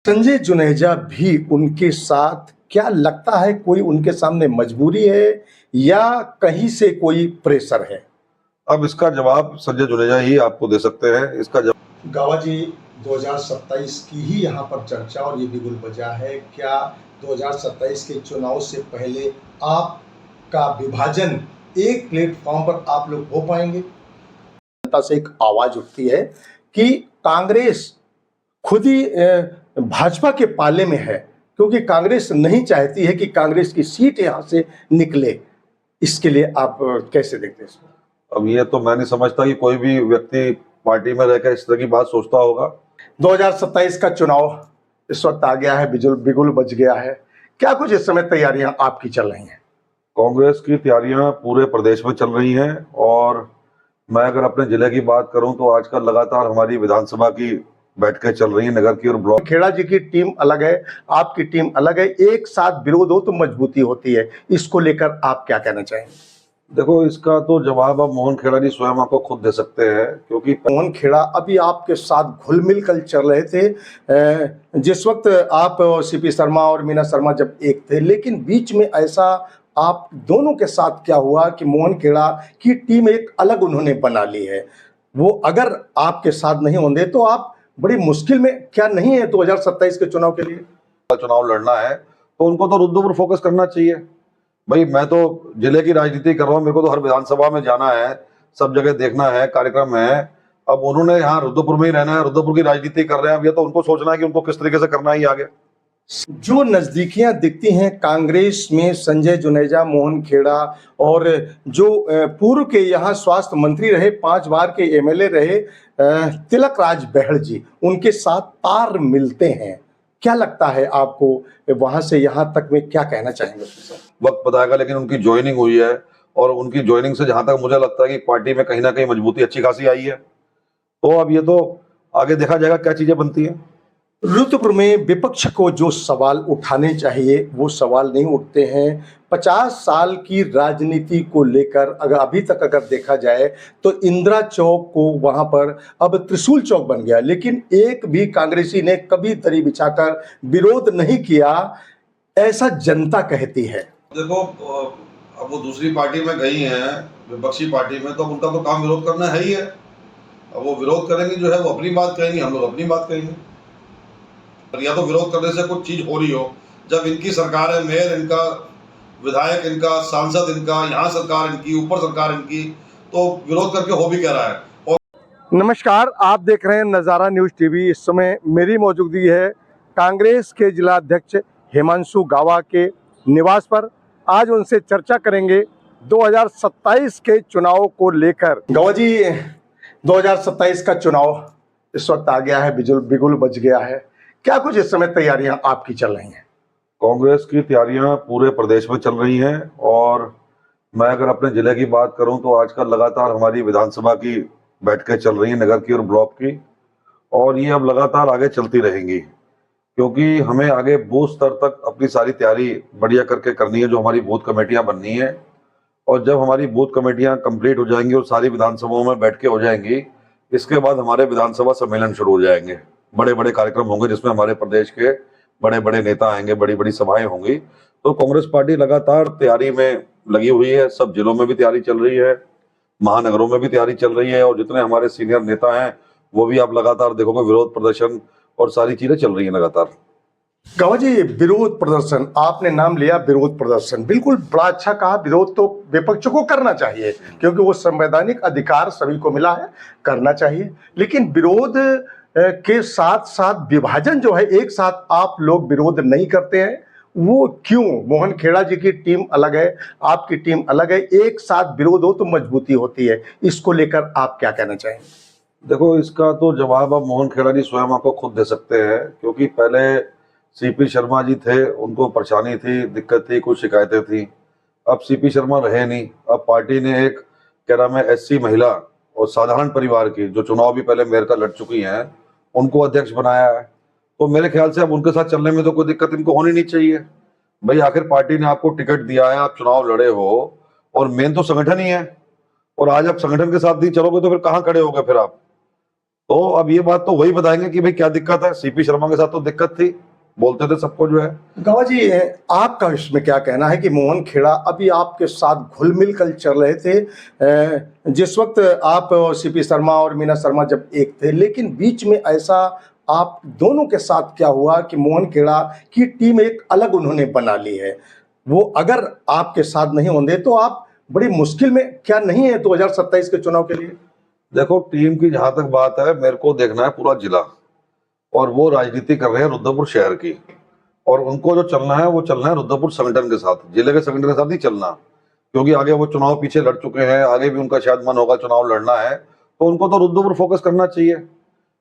संजय जुनेजा भी उनके साथ, क्या लगता है कोई उनके सामने मजबूरी है या कहीं से कोई प्रेशर है? अब इसका जवाब संजय जुनेजा ही आपको दे सकते हैं। इसका जवाब गावा जी, 2027 की ही यहाँ पर चर्चा और ये बिगुल बजा है। क्या 2027 के चुनाव से पहले आपका विभाजन एक प्लेटफॉर्म पर आप लोग हो पाएंगे? जनता से एक आवाज उठती है कि कांग्रेस खुद ही भाजपा के पाले में है, क्योंकि कांग्रेस नहीं चाहती है कि कांग्रेस की सीट यहां से निकले। इसके लिए आप कैसे देखते हैं इसको? अब ये तो मैं नहीं समझता कि कोई भी व्यक्ति पार्टी में रहकर इस तरह की बात सोचता होगा। 2027 का चुनाव इस वक्त आ गया है, बिगुल बज गया है। क्या कुछ इस समय तैयारियां आपकी चल रही हैं? कांग्रेस की तैयारियां पूरे प्रदेश में चल रही हैं और मैं अगर अपने जिले की बात करूं तो आजकल लगातार हमारी विधानसभा की बैठकें चल रही हैं, नगर की और ब्लॉक। खेड़ा जी की टीम अलग है, आपकी टीम अलग है। एक साथ विरोध हो तो मजबूती होती है। इसको लेकर आप क्या कहना चाहेंगे? देखो, इसका तो जवाब अब मोहन खेड़ा जी स्वयं आपको खुद दे सकते हैं, क्योंकि मोहन खेड़ा अभी आपके साथ घुल मिल कर चल रहे थे जिस वक्त आप सीपी शर्मा और मीना शर्मा जब एक थे, लेकिन बीच में ऐसा आप दोनों के साथ क्या हुआ कि मोहन खेड़ा की टीम एक अलग उन्होंने बना ली है। वो अगर आपके साथ नहीं होंगे तो आप बड़ी मुश्किल में क्या नहीं है 2027 के चुनाव के लिए? चुनाव लड़ना है तो उनको तो रुद्र पर फोकस करना चाहिए। भाई, मैं तो जिले की राजनीति कर रहा हूँ, मेरे को तो हर विधानसभा में जाना है, सब जगह देखना है, कार्यक्रम है। अब उन्होंने यहाँ रुद्रपुर में ही रहना है, रुद्रपुर की राजनीति कर रहे हैं। अब ये तो उनको सोचना है कि उनको किस तरीके से करना है आगे। जो नजदीकियां दिखती हैं कांग्रेस में संजय जुनेजा, मोहन खेड़ा और जो पूर्व के यहाँ स्वास्थ्य मंत्री रहे, 5 बार के एमएलए रहे तिलक राज बहल जी, उनके साथ तार मिलते हैं। क्या लगता है आपको वहां से यहाँ तक में क्या कहना चाहेंगे उसके साथ? वक्त बताएगा, लेकिन उनकी ज्वाइनिंग हुई है और उनकी ज्वाइनिंग से जहां तक मुझे लगता है कि पार्टी में कहीं ना कहीं मजबूती अच्छी खासी आई है। तो अब ये तो आगे देखा जाएगा क्या चीजें बनती हैं। रुद्रपुर में विपक्ष को जो सवाल उठाने चाहिए वो सवाल नहीं उठते हैं। 50 साल की राजनीति को लेकर अभी तक अगर देखा जाए तो इंदिरा चौक को वहां पर अब त्रिशूल चौक बन गया, लेकिन एक भी कांग्रेसी ने कभी दरी बिछाकर विरोध नहीं किया, ऐसा जनता कहती है। देखो, अब वो दूसरी पार्टी में गई हैं, विपक्षी पार्टी में, तो उनका तो काम विरोध करना है ही है। अब वो विरोध करेंगे, जो है वो अपनी बात कहेंगे, हम लोग अपनी बात कहेंगे। या तो विरोध करने से कुछ चीज हो रही हो। जब इनकी सरकार है, मेयर इनका, विधायक इनका, सांसद इनका, यहाँ सरकार इनकी, ऊपर सरकार इनकी, तो विरोध करके हो भी कह रहा है। और नमस्कार, आप देख रहे हैं नज़ारा न्यूज़ टीवी। इस समय मेरी मौजूदगी है कांग्रेस के जिला अध्यक्ष हिमांशु गावा के निवास पर। आज उनसे चर्चा करेंगे 2027 के चुनाव को लेकर। गावा जी, 2027 का चुनाव इस वक्त आ गया है, बिगुल बज गया है। क्या कुछ इस समय तैयारियां आपकी चल रही हैं? कांग्रेस की तैयारियां पूरे प्रदेश में चल रही हैं और मैं अगर अपने जिले की बात करूं तो आजकल लगातार हमारी विधानसभा की बैठकें चल रही हैं, नगर की और ब्लॉक की, और ये अब लगातार आगे चलती रहेंगी, क्योंकि हमें आगे बूथ स्तर तक अपनी सारी तैयारी बढ़िया करके करनी है। जो हमारी बूथ कमेटियां बननी है, और जब हमारी बूथ कमेटियां कंप्लीट हो जाएंगी और सारी विधानसभाओं में बैठकें हो जाएंगी, इसके बाद हमारे विधानसभा सम्मेलन शुरू हो जाएंगे। बड़े बड़े कार्यक्रम होंगे जिसमें हमारे प्रदेश के बड़े बड़े नेता आएंगे, बड़ी बड़ी सभाएं होंगी। तो कांग्रेस पार्टी लगातार तैयारी में लगी हुई है। सब जिलों में भी तैयारी चल रही है, महानगरों में भी तैयारी चल रही है, और जितने हमारे सीनियर नेता हैं वो भी आप लगातार देखोगे, विरोध प्रदर्शन और सारी चीजें चल रही है लगातार। गावा जी, विरोध प्रदर्शन आपने नाम लिया, विरोध प्रदर्शन बिल्कुल बड़ा अच्छा कहा। विरोध तो विपक्ष को करना चाहिए क्योंकि वो संवैधानिक अधिकार सभी को मिला है, करना चाहिए। लेकिन विरोध के साथ साथ विभाजन जो है, एक साथ आप लोग विरोध नहीं करते हैं, वो क्यों? मोहन खेड़ा जी की टीम अलग है, आपकी टीम अलग है। एक साथ विरोध हो तो मजबूती होती है। इसको लेकर आप क्या कहना चाहेंगे? देखो, इसका तो जवाब अब मोहन खेड़ा जी स्वयं आपको खुद दे सकते हैं, क्योंकि पहले सीपी शर्मा जी थे, उनको परेशानी थी, दिक्कत थी, कुछ शिकायतें थी। अब सीपी शर्मा रहे नहीं, अब पार्टी ने एक, क्या नाम है, एससी महिला और साधारण परिवार की, जो चुनाव भी पहले मेयर का लड़ चुकी हैं, उनको अध्यक्ष बनाया है। तो मेरे ख्याल से अब उनके साथ चलने में तो कोई दिक्कत इनको होनी नहीं चाहिए। भाई, आखिर पार्टी ने आपको टिकट दिया है, आप चुनाव लड़े हो, और मेन तो संगठन ही है। और आज आप संगठन के साथ नहीं चलोगे तो फिर कहाँ खड़े होगे फिर आप? तो अब ये बात तो वही बताएंगे कि भाई क्या दिक्कत है। सीपी शर्मा के साथ तो दिक्कत थी, बोलते थे सबको जो है। गवा जी, आपका इसमें क्या कहना है कि मोहन खेड़ा अभी आपके साथ घुल मिल कर चल रहे थे जिस वक्त आप सीपी शर्मा और मीना शर्मा जब एक थे, लेकिन बीच में ऐसा आप दोनों के साथ क्या हुआ कि मोहन खेड़ा की टीम एक अलग उन्होंने बना ली है। वो अगर आपके साथ नहीं होंगे तो आप बड़ी मुश्किल में क्या नहीं है 2027 के चुनाव के लिए? देखो, टीम की जहां तक बात है, मेरे को देखना है पूरा जिला, और वो राजनीति कर रहे हैं रुद्रपुर शहर की, और उनको जो चलना है वो चलना है रुद्रपुर संगठन के साथ, जिले के संगठन के साथ नहीं चलना। क्योंकि आगे वो चुनाव पीछे लड़ चुके हैं, आगे भी उनका शायद मन होगा चुनाव लड़ना है, तो उनको तो रुद्रपुर फोकस करना चाहिए।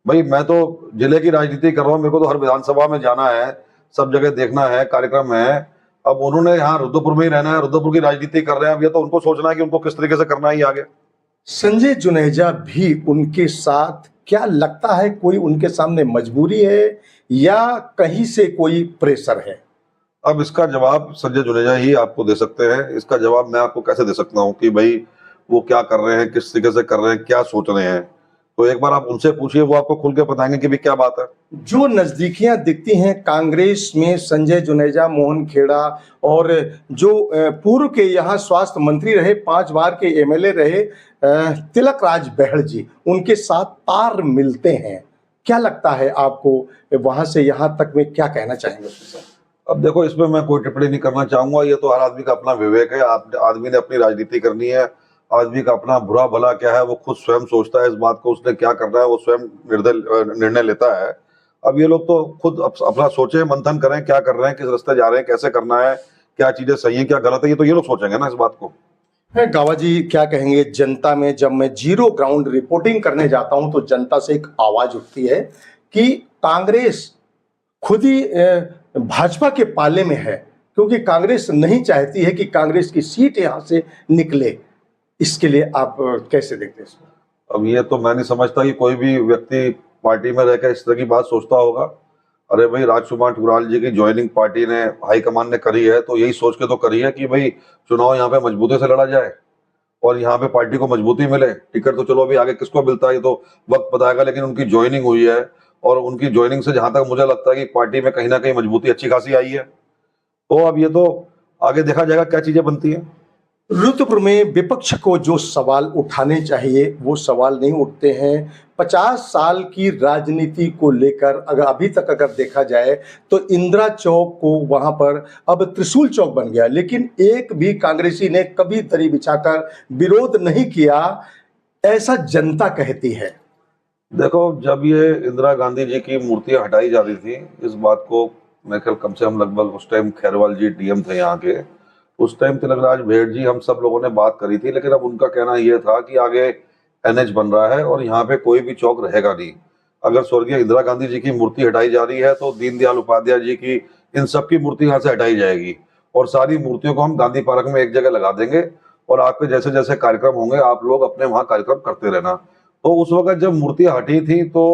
भाई मैं तो जिले की राजनीति कर रहा हूँ, मेरे को तो हर विधानसभा में जाना है, सब जगह देखना है, कार्यक्रम है। अब उन्होंने यहाँ रुद्रपुर में ही रहना है, रुद्रपुर की राजनीति कर रहे हैं, अब ये तो उनको सोचना है कि उनको किस तरीके से करना है ये आगे। संजय जुनेजा भी उनके साथ, क्या लगता है कोई उनके सामने मजबूरी है या कहीं से कोई प्रेशर है? अब इसका जवाब संजय जुनेजा ही आपको दे सकते हैं। इसका जवाब मैं आपको कैसे दे सकता हूँ कि भाई वो क्या कर रहे हैं, किस तरीके से कर रहे हैं, क्या सोच रहे हैं। तो एक बार आप उनसे पूछिए, वो आपको खुल के बताएंगे कि भाई क्या बात है। जो नजदीकियां दिखती हैं कांग्रेस में संजय जुनेजा, मोहन खेड़ा और जो पूर्व के यहाँ स्वास्थ्य मंत्री रहे, 5 बार के एमएलए रहे तिलक राज बहल जी, उनके साथ तार मिलते हैं। क्या लगता है आपको वहां से यहाँ तक में क्या कहना चाहेंगे उसके साथ? अब देखो, इसमें मैं कोई टिप्पणी नहीं करना चाहूंगा, ये तो हर आदमी का अपना विवेक है। आप आदमी ने अपनी राजनीति करनी है, आदमी का अपना बुरा भला क्या है वो खुद स्वयं सोचता है, इस बात को उसने क्या करना है वो स्वयं निर्णय लेता है। अब ये लोग तो खुद अपना सोचे, मंथन करें, क्या कर रहे हैं, किस रास्ते जा रहे हैं, कैसे करना है, क्या चीजें सही है क्या गलत है, ये तो ये लोग सोचेंगे ना इस बात को। है गावा जी, क्या कहेंगे जनता में? जब मैं जीरो ग्राउंड रिपोर्टिंग करने जाता हूं तो जनता से एक आवाज उठती है कि कांग्रेस खुद ही भाजपा के पाले में है, क्योंकि कांग्रेस नहीं चाहती है कि कांग्रेस की सीट यहां से निकले। इसके लिए आप कैसे देखते हैं इसको? अब ये तो मैं नहीं समझता कि कोई भी व्यक्ति पार्टी में रहकर इस तरह की बात सोचता होगा। अरे भाई, राजकुमार ठुकराल जी की ज्वाइनिंग पार्टी ने, हाईकमान ने करी है, तो यही सोच के तो करी है कि भाई चुनाव यहाँ पे मजबूती से लड़ा जाए और यहाँ पे पार्टी को मजबूती मिले। टिकट तो चलो अभी आगे किसको मिलता है ये तो वक्त बताएगा, लेकिन उनकी ज्वाइनिंग हुई है, और उनकी ज्वाइनिंग से जहां तक मुझे लगता है कि पार्टी में कहीं ना कहीं मजबूती अच्छी खासी आई है। तो अब ये तो आगे देखा जाएगा क्या चीजें बनती है। रुद्रपुर में विपक्ष को जो सवाल उठाने चाहिए वो सवाल नहीं उठते हैं। 50 साल की राजनीति को लेकर अगर अभी तक अगर देखा जाए तो इंदिरा चौक को वहां पर अब त्रिशूल चौक बन गया, लेकिन एक भी कांग्रेसी ने कभी दरी बिछाकर विरोध नहीं किया, ऐसा जनता कहती है। देखो, जब ये इंदिरा गांधी जी की मूर्तियां हटाई जा रही थी, इस बात को मेरे ख्याल कम से कम लगभग उस टाइम खैरवाल जी डीएम थे यहाँ के, उस टाइम तिलकराज भेड़ जी, हम सब लोगों ने बात करी थी। लेकिन अब उनका कहना यह था कि आगे एनएच बन रहा है और यहाँ पे कोई भी चौक रहेगा नहीं। अगर स्वर्गीय इंदिरा गांधी जी की मूर्ति हटाई जा रही है तो दीनदयाल उपाध्याय जी की, इन सबकी मूर्ति यहाँ से हटाई जाएगी, और सारी मूर्तियों को हम गांधी पार्क में एक जगह लगा देंगे, और आपके जैसे जैसे कार्यक्रम होंगे आप लोग अपने वहां कार्यक्रम करते रहना। तो उस वक्त जब मूर्तियां हटी थी तो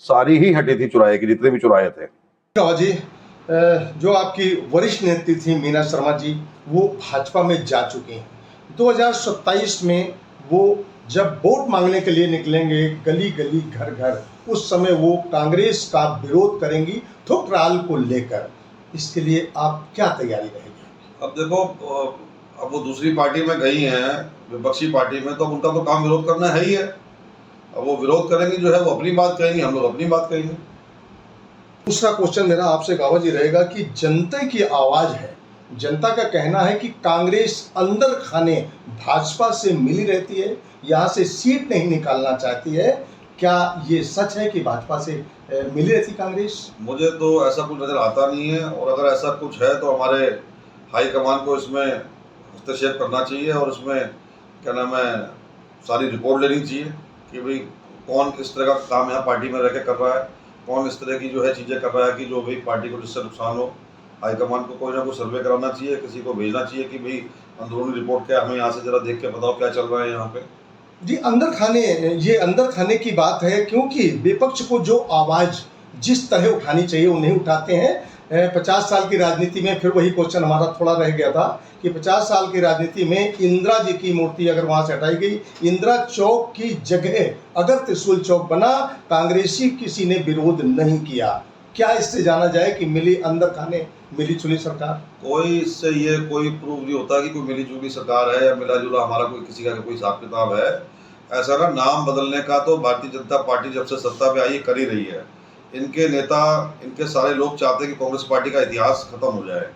सारी ही हटी थी चुराहे की, जितने भी चुराहे थे। जी, जो आपकी वरिष्ठ नेत्री थी मीना शर्मा जी, वो भाजपा में जा चुकी हैं। 2027 में वो जब वोट मांगने के लिए निकलेंगे गली गली घर घर, उस समय वो कांग्रेस का विरोध करेंगी ठुकराल को लेकर। इसके लिए आप क्या तैयारी रहेगी? अब देखो, अब वो दूसरी पार्टी में गई हैं, विपक्षी पार्टी में, तो उनका तो काम विरोध करना है ही है। अब वो विरोध करेंगे, जो है वो अपनी बात कहेंगे, हम लोग अपनी बात कहेंगे। दूसरा क्वेश्चन मेरा आपसे गावा जी रहेगा कि जनता की आवाज है, जनता का कहना है कि कांग्रेस अंदर खाने भाजपा से मिली रहती है, यहाँ से सीट नहीं निकालना चाहती है। क्या ये सच है कि भाजपा से मिली रहती कांग्रेस? मुझे तो ऐसा कुछ नजर आता नहीं है, और अगर ऐसा कुछ है तो हमारे हाईकमान को इसमें हस्तक्षेप करना चाहिए, और इसमें क्या नाम है, सारी रिपोर्ट लेनी चाहिए कि भाई कौन इस तरह का काम यहाँ पार्टी में रह के कर रहा है, कौन इस तरह की जो है चीज़ें कर रहा है कि जो भाई पार्टी को जिससे नुकसान हो। हाईकमान को कोई ना कोई सर्वे कराना चाहिए, किसी को भेजना चाहिए कि भाई अंदरूनी रिपोर्ट क्या, हमें यहाँ से जरा देख के बताओ क्या चल रहा है यहाँ पे। जी, अंदर खाने, ये अंदर खाने की बात है, क्योंकि विपक्ष को जो आवाज जिस तरह उठानी चाहिए वो नहीं उठाते हैं। 50 साल की राजनीति में, फिर वही क्वेश्चन हमारा थोड़ा रह गया था कि 50 साल की राजनीति में इंदिरा जी की मूर्ति अगर वहाँ से हटाई गई, इंदिरा चौक की जगह अगर त्रिशूल चौक बना, कांग्रेसी किसी ने विरोध नहीं किया। क्या इससे जाना जाए कि मिली अंदर खाने मिली जुली सरकार? कोई इससे ये कोई प्रूव नहीं होता कि कोई मिली जुली सरकार है या मिला जुला हमारा कोई किसी का कोई हिसाब किताब है। ऐसा ना, नाम बदलने का तो भारतीय जनता पार्टी जब से सत्ता पे आई कर ही रही है। इनके नेता, इनके सारे लोग चाहते हैं कि कांग्रेस पार्टी का इतिहास खत्म हो जाए।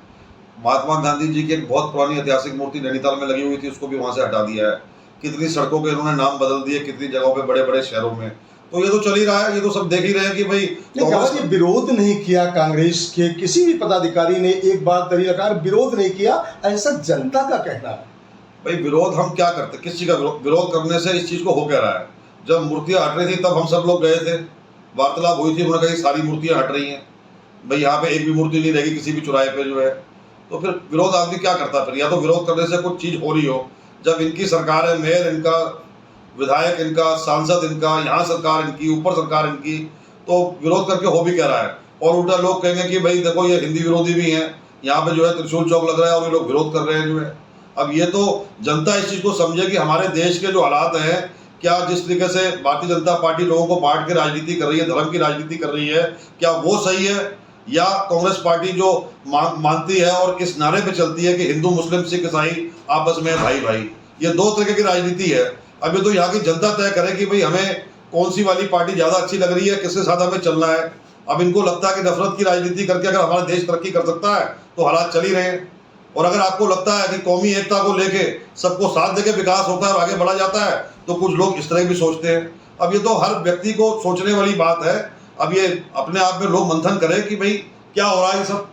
महात्मा गांधी जी की एक बहुत पुरानी ऐतिहासिक मूर्ति नैनीताल में लगी हुई थी, उसको भी वहां से हटा दिया है। कितनी सड़कों के इन्होंने नाम बदल दिए, कितनी जगहों पे बड़े बड़े शहरों में। तो ये तो चल ही रहा है, ये तो सब देख ही रहे हैं कि भाई कांग्रेस विरोध नहीं किया, कांग्रेस के किसी भी पदाधिकारी ने एक बार तरीकाकार विरोध नहीं किया, ऐसा जनता का कहना है। भाई विरोध हम क्या करते, किस चीज का विरोध करने से इस चीज को हो क्या रहा है? जब मूर्तियां हट रही थी तब हम सब लोग गए थे, वार्तालाप हुई थी, उन्होंने कहा सारी मूर्तियां हट रही हैं, भाई यहाँ पे एक भी मूर्ति नहीं रहेगी किसी भी चौराहे पे जो है। तो फिर विरोध आदमी क्या करता? फिर या तो विरोध करने से कुछ चीज हो रही हो। जब इनकी सरकार है, मेयर इनका, विधायक इनका, सांसद इनका, यहाँ सरकार इनकी, ऊपर सरकार इनकी, तो विरोध करके हो भी क्या रहा है? और उल्टा लोग कहेंगे कि भाई देखो ये हिंदी विरोधी भी हैं, यहाँ पे जो है त्रिशूल चौक लग रहा है और ये लोग विरोध कर रहे हैं जो है। अब ये तो जनता इस चीज को समझे कि हमारे देश के जो हालात हैं, क्या जिस तरीके से भारतीय जनता पार्टी लोगों को बांट के राजनीति कर रही है, धर्म की राजनीति कर रही है, क्या वो सही है? या कांग्रेस पार्टी जो मानती है और इस नारे पे चलती है कि हिंदू मुस्लिम सिख ईसाई आपस में भाई भाई, ये दो तरीके की राजनीति है। अब ये तो यहाँ की जनता तय करे कि भाई हमें कौन सी वाली पार्टी ज्यादा अच्छी लग रही है, किसके साथ हमें चलना है। अब इनको लगता है कि नफरत की राजनीति करके अगर हमारा देश तरक्की कर सकता है तो हालात चल ही रहे हैं, और अगर आपको लगता है कि कौमी एकता को लेके सबको साथ देके विकास होता है और आगे बढ़ा जाता है तो कुछ लोग इस तरह भी सोचते हैं। अब ये तो हर व्यक्ति को सोचने वाली बात है। अब ये अपने आप में लोग मंथन करें कि भाई क्या हो रहा है ये सब।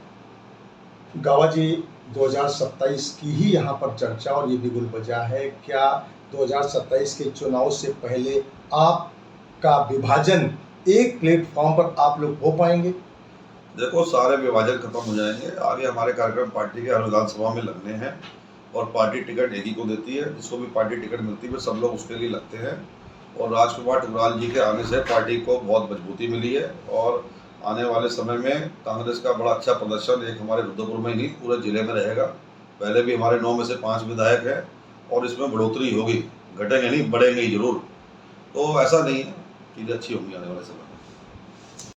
गावा जी, 2027 की ही यहाँ पर चर्चा और ये बिगुल बजा है। क्या 2027 के चुनाव से पहले आपका विभाजन एक प्लेटफॉर्म पर आप लोग हो पाएंगे? देखो, सारे विभाजन खत्म हो जाएंगे। आगे हमारे कार्यक्रम पार्टी के हर विधानसभा में लगने हैं और पार्टी टिकट एक ही को देती है। जिसको भी पार्टी टिकट मिलती है सब लोग उसके लिए लगते हैं। और राजकुमार ठुकराल जी के आने से पार्टी को बहुत मजबूती मिली है और आने वाले समय में कांग्रेस का बड़ा अच्छा प्रदर्शन एक हमारे रुद्रपुर में ही नहीं पूरे जिले में रहेगा। पहले भी हमारे 9 में से 5 विधायक हैं और इसमें बढ़ोतरी होगी, घटेंगे नहीं, बढ़ेंगे ही जरूर। तो ऐसा नहीं है, चीज़ें अच्छी होंगी आने वाले समय में।